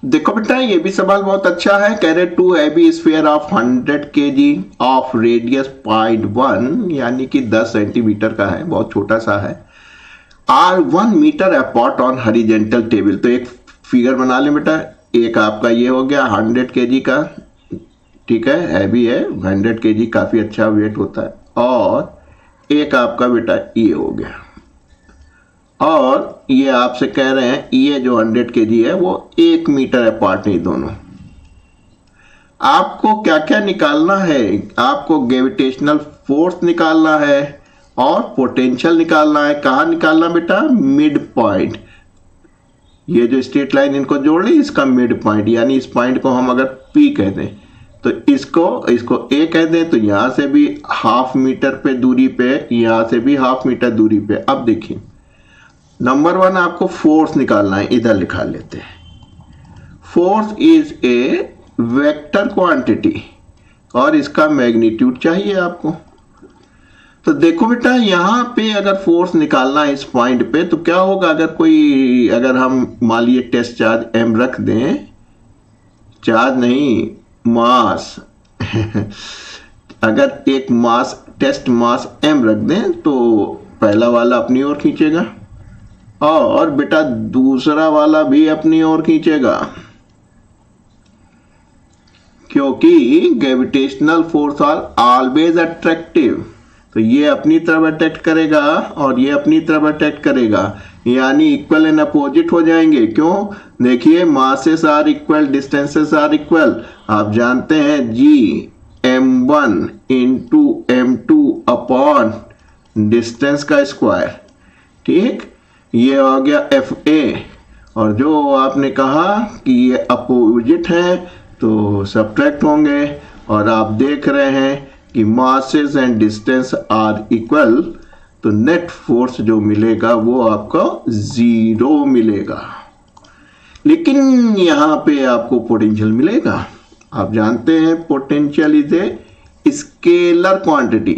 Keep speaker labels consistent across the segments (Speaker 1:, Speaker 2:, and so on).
Speaker 1: देखो बेटा, ये भी सवाल बहुत अच्छा है। कह रहे two heavy sphere of 100 kg of radius 0.1 यानी कि 10 सेंटीमीटर का है, बहुत छोटा सा है, are 1 metre apart on horizontal table. तो एक फिगर बना लें बेटा। एक आपका ये हो गया 100 kg का, ठीक है, हैवी है, 100 kg काफी अच्छा वेट होता है। और एक आपका बेटा ये हो गया, और ये आपसे कह रहे हैं ये जो 100 kg है वो 1 मीटर अपार्ट नहीं दोनों। आपको क्या क्या निकालना है? आपको ग्रेविटेशनल फोर्स निकालना है और पोटेंशियल निकालना है। कहाँ निकालना बेटा? Mid point. ये जो स्ट्रेट लाइन इनको जोड़ ली, इसका मिड पॉइंट, यानी इस पॉइंट को हम अगर P कह दें तो इसको A कह दें, तो यहां से भी ½ मीटर पे दूरी पे, यहां से भी ½ मीटर दूरी पे। अब देखिए, नंबर 1 आपको फोर्स निकालना है, इधर लिखा लेते हैं। Force is a vector quantity और इसका मैग्नीट्यूड चाहिए आपको। तो देखो बेटा, यहां पे अगर फोर्स निकालना है इस पॉइंट पे, तो क्या होगा? अगर हम मान लिए टेस्ट चार्ज m रख दें, चार्ज नहीं, मास अगर एक मास, टेस्ट मास m रख दें, तो पहला वाला अपनी ओर खींचेगा और बेटा दूसरा वाला भी अपनी ओर खींचेगा, क्योंकि gravitational force are always attractive. तो ये अपनी तरफ अट्रैक्ट करेगा और ये अपनी तरफ अट्रैक्ट करेगा, यानी इक्वल एंड अपोजिट हो जाएंगे। क्यों? देखिए, masses are equal, distances are equal. आप जानते हैं Gm1 into m2 upon distance का स्क्वायर, ठीक। ये हो गया FA, और जो आपने कहा कि ये अपोजिट है तो सब्ट्रैक्ट होंगे, और आप देख रहे हैं कि masses and distance are equal, तो नेट फोर्स जो मिलेगा वो आपको 0 मिलेगा। लेकिन यहां पे आपको पोटेंशियल मिलेगा। आप जानते हैं potential is a scalar quantity,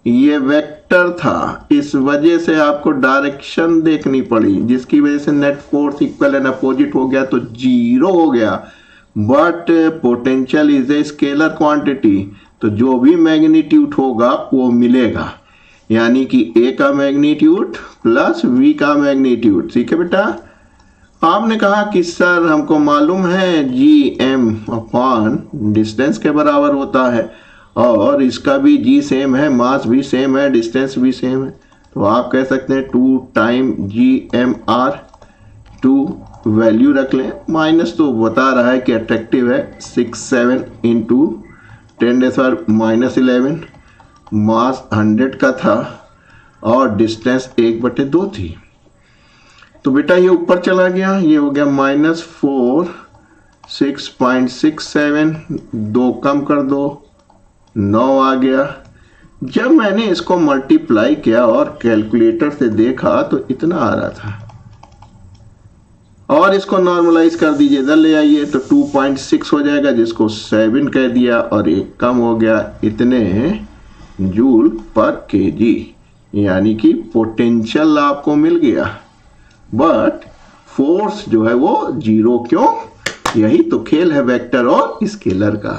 Speaker 1: ये वेक्टर था, इस वजह से आपको डायरेक्शन देखनी पड़ी, जिसकी वजह से net force equal and opposite हो गया तो 0 हो गया। But potential is a scalar quantity, तो जो भी मैग्नीट्यूड होगा वो मिलेगा, यानी कि A का मैग्नीट्यूड प्लस V का मैग्नीट्यूड। ठीक है बेटा। आपने कहा कि सर हमको मालूम है Gm अपॉन डिस्टेंस के बराबर होता है, और इसका भी G सेम है, मास भी सेम है, डिस्टेंस भी सेम है, तो आप कह सकते हैं 2 टाइम GmR, 2 वैल्यू रख लें, माइनस तो बता रहा है कि अट्रैक्टिव है, 67 इंटू 10⁻⁻11, मास 100 का था और डिस्टेंस 1/2 थी। तो बेटा ये ऊपर चला गया, ये हो गया -4, 6.67, 2 कम कर दो, 9 आ गया। जब मैंने इसको मल्टीप्लाई किया और कैलकुलेटर से देखा तो इतना आ रहा था, और इसको नॉर्मलाइज कर दीजिए, इधर ले आइए तो 2.6 हो जाएगा, जिसको 7 कह दिया, और एक कम हो गया, इतने जूल पर केजी, यानी कि पोटेंशियल आपको मिल गया। बट फोर्स जो है वो 0 क्यों? यही तो खेल है वेक्टर और स्केलर का।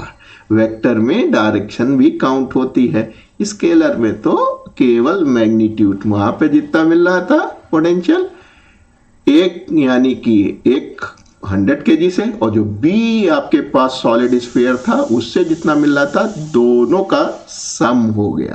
Speaker 1: वेक्टर में डायरेक्शन भी काउंट होती है, स्केलर में तो केवल मैग्नीट्यूड। वहां पे जितना मिल रहा था पोटेंशियल, एक यानी कि एक 100 kg से, और जो B आपके पास सॉलिड स्फीयर था उससे जितना मिल रहा था, दोनों का सम हो गया।